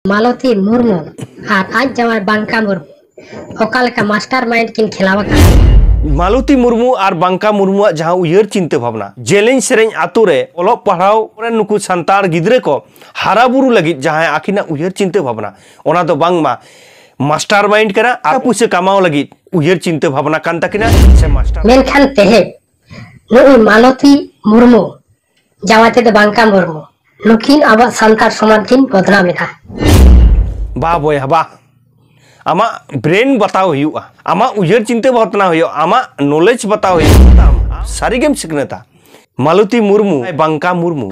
मालती मुर्मू और आज जमाय बांका मुर्मू ओकालेका मास्टर माइंड किन खिलावा मालती मुर्मू और बांका मुर्मू जहाँ उयर चिंता भावना जेलें सेरें आतु रे ओलोग पढ़ाव नुकु सान्ताड़ गिद्रे को हाराबुरु लगित जहाँ आकिना उयर चिंता भावना ओना दो बांगमा मास्टर माइंड करा आ पुसे कमाओ लगित उयर चिंता भावना कान तकिना से मास्टर मेनखान तेहे नुई मालती मुर्मू जवाते दो बांका मुर्मू नुकिन अब सान्ताड़ समाज किन बदनाम मिला बा बोया बा आमा ब्रेन बताओ हुआ आमा उयर चिंता भावना हुआ आमा नॉलेज बताओ हुआ सारी गेम सिकनता मालती मुर्मू बांका मुर्मू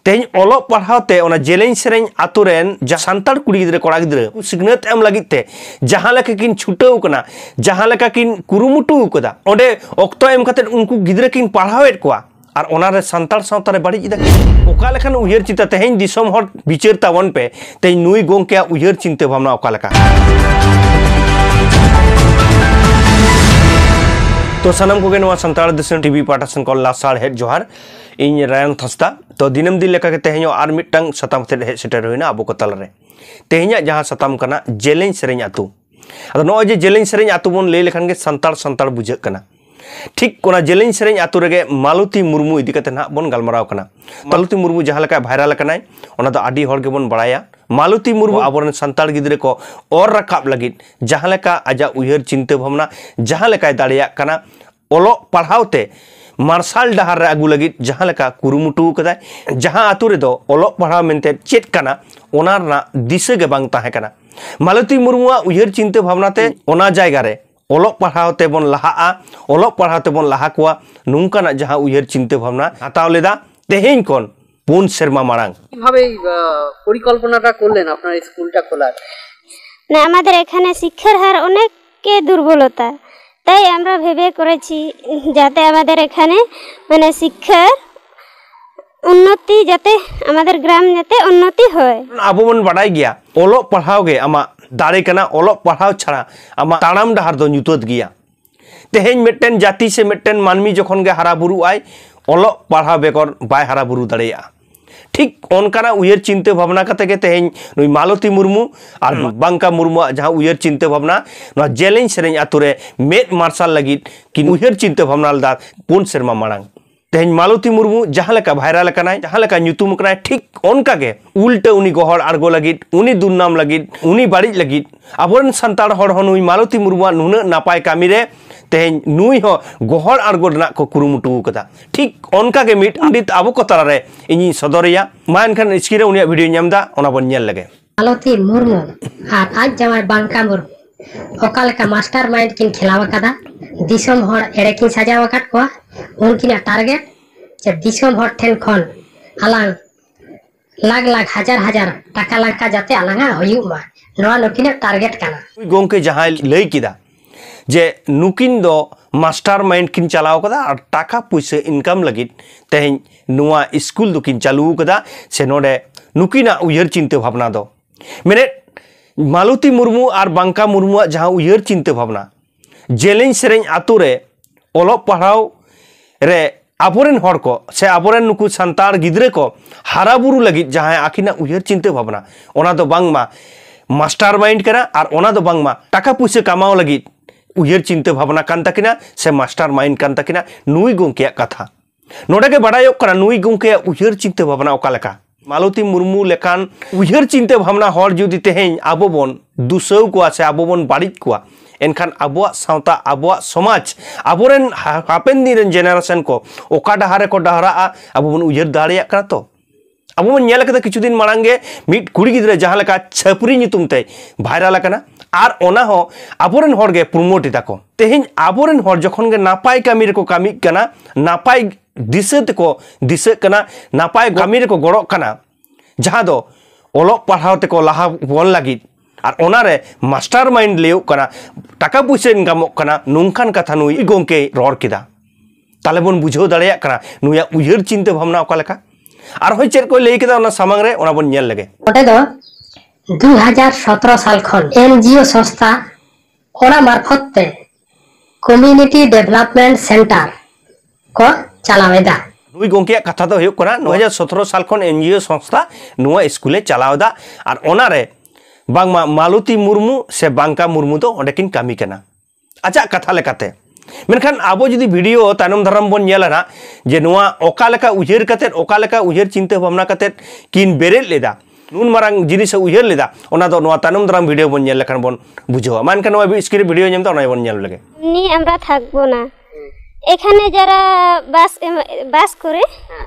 तेज ओलोग पढ़ाते ओना जेलें सेरें आतुरेन जा सान्ताड़ कुड़ी गिद्रे कोड़ा गिद्रे सिकनत एम लगिते जहाँ लेका किन छुटाव कना जहाँ लेका किन कुरुमुटु कदा ओंडे ऑक्तो एम कते उनको गिद्रे किन पढ़ावेत कोआ और ओनारे सान्ताड़ सावतारे बाड़ी इदा ओका लेखान उयर चिंता तेहें दिसोम हर बिचार तावन पे तेज नुई गोंके उयर चिंता भावना ओका लेका तो सनम को नवा सान्ताड़ दिसोम टीवी पाठासन को लासाड़ हेड जोहार इन रायन थस्ता तो दिनम दिन लेका के तेहें आर मिटटांग सताम ते हेड सेटर होइना आबो को तलरे तेहें जहाँ सताम कना जेलें सेरें आतु अदो नॉय जे जेलें सेरें आतु बोन लई लेखान के सान्ताड़ सान्ताड़ बुझाग कना ठीक कोना जेलें सेरें आतु रेगे मालती मुर्मू इदी कते ना बोन गलमाराव कना मालती मुर्मू जहाँ लेका भाइराल कनाय ओना दो आडी हर के बोन बड़ाया मालती मुर्मू आबोरन सान्ताड़ गिद्रे को और रकाब लगित जहाँ लेका आजा उयर चिंता भावना जहाँ लेकाय दाड़िया कना ओलोग पढ़ावते मार्शल डहार रे आगू लगित जहाँ लेका कुरुमुटु कदाय जहाँ आतु रे दो ओलोग पढ़ाव मेनते चेत कना ओना रना दिशा गे बांग ताहे कना मालती मुर्मुआ उयर चिंता भावनाते ओना जायगा रे ओलोग पढ़ावते बोन लहाआ ओलोग पढ़ावते बोन लहा कोआ नुंकाना जहाँ उयर चिंता भावना हाताव लेदा तेहें कोन 5 सेरमा मारांग কিভাবে পরিকল্পনাটা করলেন আপনার স্কুলটা খোলার না আমাদের এখানে শিক্ষার হার অনেক দুর্বলতা তাই আমরা ভেবে করেছি যাতে আমাদের এখানে মানে শিক্ষার উন্নতি যাতে আমাদের গ্রাম যাতে উন্নতি হয় আবো বন বাড়াই গিয়া ওলোগ পড়াও গে আমা दाड़े कना ओलोग पढ़ाव छाड़ा आमा ताड़ाम डहार दो नुतत गिया तेहें मिट्टन जाति से मिट्टन मानमी जखन गे हाराबुरु आय ओलोग पढ़ाव बेगर बाय हाराबुरु दाड़ेया ठीक ओनकाना उयर चिंता भावना कते के तेहें नुई मालती मुर्मू और बांका मुर्मू जहाँ उयर चिंता भावना ना जेलें सेरें आतुरे मेद मार्शल लगित कि उयर चिंता भावना लदा 5 सेरमा मारांग तेहें मालती मुर्मू जहाँ लेका भाइराल कनाय जहाँ लेका ᱧᱩᱛᱩᱢ कनाय ठीक ओनका के उल्टे उनी गोहर आरगो लगित उनी दुन्नाम लगित उनी बाड़ी लगित आबोरन सान्ताड़ हर हो नुई मालती मुर्मुआ नुना नापाय कामी रे तेहें नुई हो गोहर आरगो रना को कुरुमुटु कदा ठीक ओनका के मिट अंडित आबो को तारा रे इनी सदरिया मा एनखान स्क्रीन रे उनिया वीडियो ᱧᱟᱢदा ओना बन ᱧᱮᱞ लगे मालती मुर्मू और आज जमाय बांका मुर्मू ओकालेका मास्टर माइंड किन खिलावा कदा दिसोम हर एड़े किन सजावा काट कोआ उनकिना टारगेट जे दिसोम हर ठेन खन आलांग लाख लाख हजार हजार टाका लांका जाते आलांगा होयुमा नवा नुकिना टारगेट काना गोंके जहाँ लई किदा जे नुकिन दो मास्टर माइंड किन चलाव कदा और टाका पैसा इनकम लगित तेहें नुआ स्कूल दो किन चालू कदा से नोडे नुकिना उयर चिंता भावना दो मेरे मालती मुर्मू और बांका मुर्मू जहाँ उयर चिंता भावना जेलें सेरें आतु रे ओलोग पढ़ाव रे आबोरेन हर को से आबोरेन नुकु सान्ताड़ गिद्रे को हाराबुरु लगित जहाँ आकिना उयर चिंता भावना ओना दो बांगमा मास्टर माइंड करा और ओना दो बांगमा टाका पैसा कमाओ लगित उयर चिंता भावना कान तकिना से मास्टर माइंड कान तकिना नुई गोंके कथा नोडे के बड़ायोग कना नुई गोंके उयर चिंता भावना ओका लेका मालती मुर्मू लेकान उयर चिंता भावना हर जुदी तेहें आबो बोन दुसौ कोआ से आबो बोन बाड़िज कोआ एनखान आबोआ सावता आबोआ समाज आबोरेन हापेन दिन जेनारेशन को ओका डहारे को डहरा आबो बोन उयर दाड़िया कना तो आबो बोन ᱧᱮᱞ कदा किछु दिन मारांगे मिट कुड़ी गिद्रे जहाँ लेका छपरी ᱧᱩᱛᱩᱢ ते भाइराल कना और ओना हो आबोरेन हर गे प्रमोट इदा को तेहें आबोरेन हर जखन गे नापाय कामी रे को कामी कना नापाय दिशा ते को दिशा कना नापाय कामी रे को गड़ो कना जहाँ दो ओलोग पढ़ाव ते को लाहा बोन लगित और ओनारे मास्टर माइंड लेउ कना टाका पैसा इनकामो कना नुंखान कथा नुई गोंके रोड किदा ताले बोन बुझाव दाड़िया कना नुया उयर चिंता भावना ओका लेका और होय चेर को लई किदा ओना सामांग रे ओना बोन ᱧᱮᱞ लगे ओटे दो 2017 साल खन एनजीओ संस्था ओना मार्फत ते कम्युनिटी डेवलपमेंट सेंटर को चलावेदा नुई गोंके कथा दो हुयुग कना 2017 साल खन एनजीओ संस्था नुआ स्कूले चलावदा और ओनारे बांगमा मालती मुर्मू से बांका मुर्मू तो ओंडेकिन कामी कना आजा कथा लेकाते मेनखान आबो जुदी वीडियो तायनम दाराम बन नेला ना जे नोआ ओका लेका उयहर काते ओका लेका उयहर चिंता भावना काते किन बेरेद लेदा नुन मारांग जिनिस उयहर लेदा ओना दो नोआ तायनम दाराम वीडियो बन नेल लेखान बन बुझावा मानखान नोआ स्क्रिप्ट वीडियो नेम तो ओना बन नेल लगे নি আমরা থাকবো না এখানে যারা বাস করে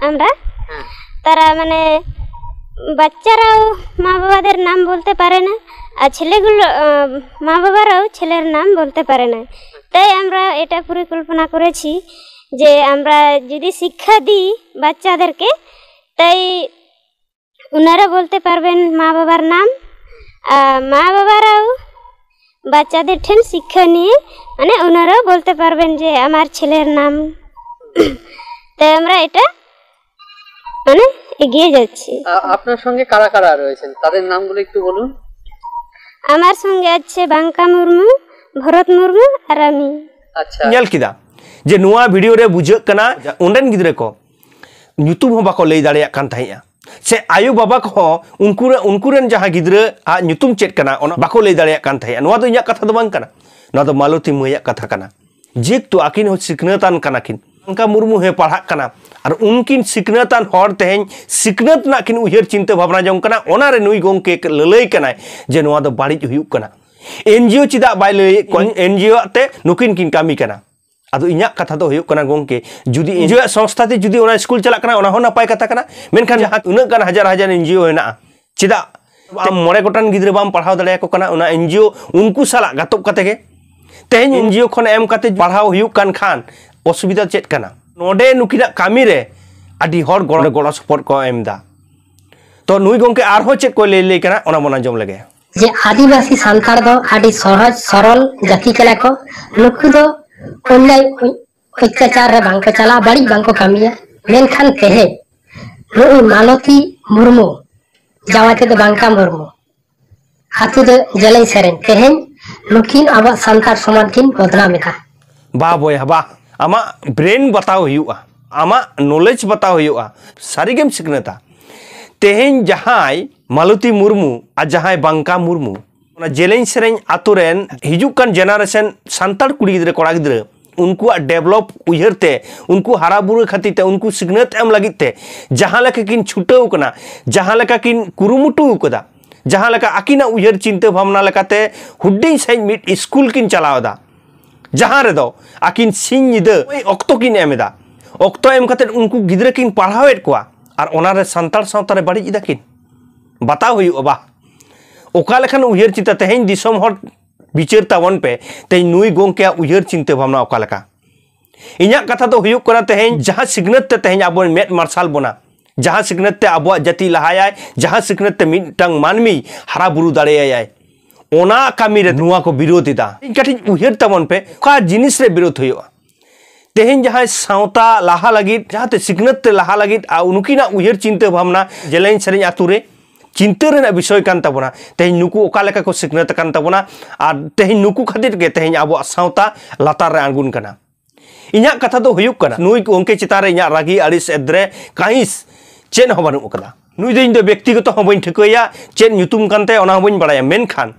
আমরা তারা মানে বাচ্চারাও মা বাবাদের নাম বলতে পারে না আর ছেলেগুলো মা বাবারাও ছেলের নাম বলতে পারে না তাই আমরা এটা পরিকল্পনা করেছি যে আমরা যদি শিক্ষা দিই বাচ্চাদেরকে তাই ওনারা বলতে পারবেন মা বাবার নাম আর মা বাবারাও বাচ্চাদের ঠেন শিক্ষা নিয়ে মানে ওনারাও বলতে পারবেন যে আমার ছেলের নাম তাই আমরা এটা মানে এগিয়ে যাচ্ছি আপনার সঙ্গে কারা কারা রয়েছেন তাদের নামগুলো একটু বলুন আমার সঙ্গে আছে বাঙ্কা মুর্মু ভরত মুর্মু আর আমি আচ্ছা नेल किदा जे नुआ वीडियो रे बुझ कना ओंडेन गिद्रे को ᱧᱩᱛᱩᱢ ᱦᱚᱸ ᱵᱟᱠᱚ ᱞᱟᱹᱭ ᱫᱟᱲᱮᱭᱟᱜ ᱠᱟᱱ ᱛᱟᱦᱮᱸᱜᱼᱟ ᱥᱮ ᱟᱭᱳ ᱵᱟᱵᱟ ᱠᱚᱦᱚᱸ ᱩᱱᱠᱩᱨᱮᱱ ᱡᱟᱦᱟᱸ ᱜᱤᱫᱽᱨᱟᱹ ᱟᱜ ᱧᱩᱛᱩᱢ ᱪᱮᱫ ᱠᱟᱱᱟ ᱚᱱᱟ ᱵᱟᱠᱚ ᱞᱟᱹᱭ ᱫᱟᱲᱮᱭᱟᱜ ᱠᱟᱱ ᱛᱟᱦᱮᱸᱜᱼᱟ ᱱᱚᱣᱟ ᱫᱚ ᱤᱧᱟᱹᱜ ᱠᱟᱛᱷᱟ ᱫᱚ ᱵᱟᱝ ᱠᱟᱱᱟ ᱱᱚᱣᱟ ᱫᱚ ᱢᱟᱞᱚᱛᱤ ᱢᱟᱹᱭᱟᱜ ᱠᱟᱛᱷᱟ ᱠᱟᱱᱟ ᱡᱮᱦᱮᱛᱩ ᱟᱹᱠᱤᱱ ᱦᱚᱸ ᱥᱤᱠᱷᱱᱟᱹᱛᱟᱱ ᱠᱟᱱᱟ ᱠᱤᱱ बांका मुर्मू हे पढ़ा कना और उनकिन सिकनतान हर तेहें सिकनत ना किन उयहर चिंता भावना जों कना ओनारे नुई गोंके ललई कना जे नोआ दो बाड़िज हुयुक कना एनजीओ चिदा बाय लई एनजीओ ते नुकिन किन कामी कना आदो इन्या कथा दो हुयुक कना गोंके जुदी एनजीओ संस्था ते जुदी ओना स्कूल चला कना ओना हो नापाय कथा कना मेनखान जहां उना गान हजार हजार एनजीओ हेना चिदा आम मोड़े गोटान गिद्रे बाम पढ़ाव दड़े को कना ओना एनजीओ उनको साला गातब कते गे तेहें एनजीओ खन एम कते पढ़ाव हुयुक कान खान असुविधा चेक कना नोडे नुकिना कामी रे आदि हर गड़ सपोर्ट को एमदा तो नुई गोंके आरहो चेक को ले कना ओना मना जम लगे जे आदिवासी सांतार दो आदि सहज सरल जाति कला को नुकु दो अन्याय अत्याचार रे बांको चला बड़ी बांको कामिया मेनखान तेहे नुई मालती मुर्मू जावाते दो बांका मुर्मू हाथी दो जलई सेरेन तेहे नुकिन आवा सांतार समाज किन बदनाम एका बा बोया बा आमा ब्रेन बताओ हुआ आमा नॉलेज बताओ हुआ सारी गेम सिकनता तेहें जहां मालती मुर्मू आ जहां बांका मुर्मू जेलें सेरें आतुरेन हिजुकान जेनारेशन सांतार कुड़ी गिद्रे कोड़ा गिद्रे उनको डेवलप उयहरते उनको हारा बुरु खातिर उनको सिकनत एम लगिते जहां लेका किन छुटाव कना जहां लेका किन कुरुमुटु कदा जहां लेका आकिना उयहर चिंता भावना लेकाते हुड्डिं साइज मिट स्कूल किन चलावदा जहां रे दो आकिन सिंह निद अक्तो किन एमेदा अक्तो एम खातिर उनको गिद्रे किन पढ़ावेत कोआ और ओनारे संतार सावतारे बाड़ी इदा किन बताओ हुई बा ओका लेखान उयहर चिंता तेहें दिसम हर बिचार तावन पे तेहें नुई गोंके उयहर चिंता भावना ओका लेका इन्या कथा तो हुयुक कना तेहें जहां सिकनत ते तेहें आबो मेट मार्शल बना जहां सिकनत ते आबो जाति लहायाय जहां सिकनत ते मिटटांग मानमी हारा बुरु दाड़ेयाय ओना कामी रे नुआ को विरोध दा काठी उयहर तावन पे का जिनिस रे विरोध हुयुआ तेहें जहां सावता लाहा लगित जहां ते सिकनत ते लाहा लगित आ उनकिना उयहर चिंता भावना जेलें सेरें आतुरे चिंता रेना विषय कान ताबोना तेहें नुकु ओका लेका को सिकनत कान ताबोना आर तेहें नुकु खातिर के तेहें आबो सावता लातार रे आंगुन कना इन्या कथा दो हुयुक कना नुई गोंके चितान रे इन्या रागी अड़िस एद्रे काहिस चेन हो बानु कदा नुई दो इन दो व्यक्तिगत हो बइन ठिकया चेन ᱧᱩᱛᱩᱢ कानते ओना हो बइन बाड़ाया मेनखान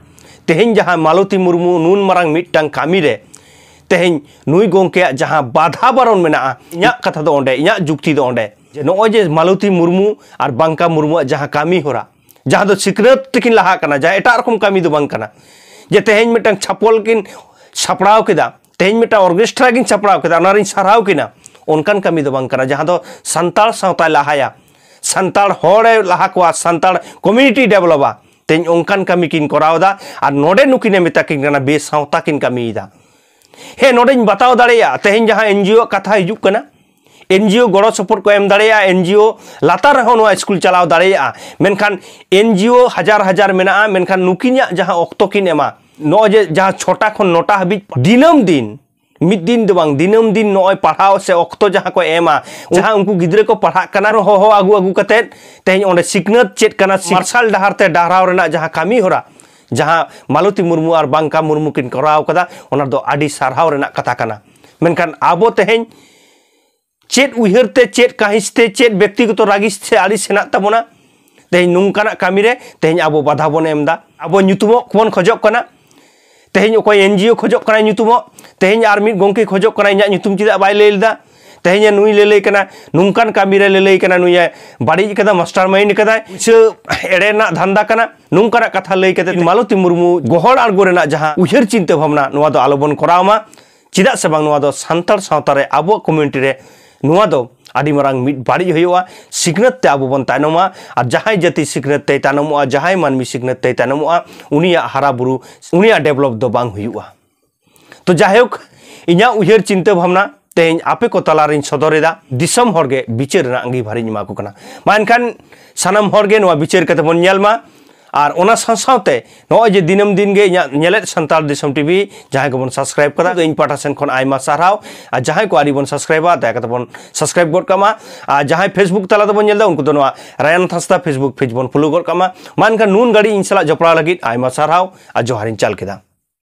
तेहें जहां मालती मुर्मू नून मारांग मिटटांग कामी रे तेहें नुई गोंके जहां बाधा बारन मेना इन्या कथा दो ओंडे इन्या जुक्ति दो ओंडे जे नोय जे मालती मुर्मू और बांका मुर्मू जहां कामी होरा जहां दो सिकनत तकिन लहा कना जहां एटा रकम कामी दो बांग कना जे तेहें मिटटांग छापल किन छापड़ाव केदा तेहें मिटटांग ऑर्केस्ट्रा किन छापड़ाव केदा ओनारिन साराव किना ओनकान कामी दो बांग कना जहां दो संताल सावता लहाया संताल होड़े लहा कोआ संताल कम्युनिटी डेवलपा तेहें ओनकान कामी किन करावदा और नोडे नुकिने मेता किन कना बे सावता किन कामीदा हे नोडें बताओ दाड़ेया तेहें जहां एनजीओ कथा हिजुक कना एनजीओ गड़ो सपोर्ट को एम दाड़ेया एनजीओ लातार रहो नोआ स्कूल चलाव दाड़ेया मेनखान एनजीओ हजार हजार मेना मेनखान नुकिनिया जहां अक्तो किन एमा नो जे जहां छोटा खन नोटा हबि दिनम दिन मिद दिन दो बांग दिनम दिन नोय पढ़ाव से अक्तो जहां को एमा जहां उनको गिद्रे को पढ़ा कना हो आगु आगु कते तेहें ओंडे सिकनत चेत कना मार्शल डहारते डहराव रेना जहां कामी होरा जहां मालती मुर्मू और बांका मुर्मू किन कराव कदा ओना दो आडी सारहाव रेना कथा कना मेनखान आबो तेहें चेत उयहरते चेत काहिसते चेत व्यक्तिगत रागिस से आड़ी सेना ताबोना तेहें नुंकाना कामी रे तेहें आबो बाधा बोन एमदा आबो ᱧᱩᱛᱩᱢᱚᱜ कोन खोजोग कना तेहें ओकय एनजीओ खोजोग कना ᱧᱩᱛᱩᱢᱚᱜ तेहें आर मिद गोंके खोजोग कना इᱧᱟᱹᱜ ᱧᱩᱛᱩᱢ चेदा बाय लैय लेदा तेहें नुई लेलै कना नुंकान कामी रे लेलै कना नुई बाड़ी कदा मास्टर माइंड कदा से एड़ेना धंधा कना नुंकाना कथा लैय कते मालती मुर्मू गोहर आड़गो रेना जहां उयहर चिंता भावना नुआ दो आलोबन करावमा चिदा से बांग नुआ दो सान्ताड़ सावता रे आबो कम्युनिटी रे नुआ दो आदि मारांग मिद बाड़ी हुआ सिखनत ते आबो बन तायनोमा और जहां जाति सिखनत ते तायनोमा जहां मानमी सिखनत ते तायनोमा उनिया हारा बुरु उनिया डेवलप दो बांग हुआ तो जायक इन्या उयहर चिंता भावना तेहें आपे को तलारिन सदरेदा दिसम हरगे बिचार ना अंगीभारी मा को कना मा एनखान सानाम हरगे नोआ बिचार कते बन नेलमा और ओना सावते नय जे दिनम दिन गे इन्या नेलेट सान्ताल दिसम टीवी जहां को बन सब्सक्राइब करा तो इन पाटा सेन खन आइमा साराव आ जहां को आदि बन सब्सक्राइबा ता कते बन सब्सक्राइब गड कामा आ जहां फेसबुक तला तो बन नेलदा उनको तो नोआ रायन थास्ता फेसबुक पेज बन फॉलो गड कामा मान का नून गाड़ी इनसला जपड़ा लगित आइमा साराव आ जोहारिन चाल केदा।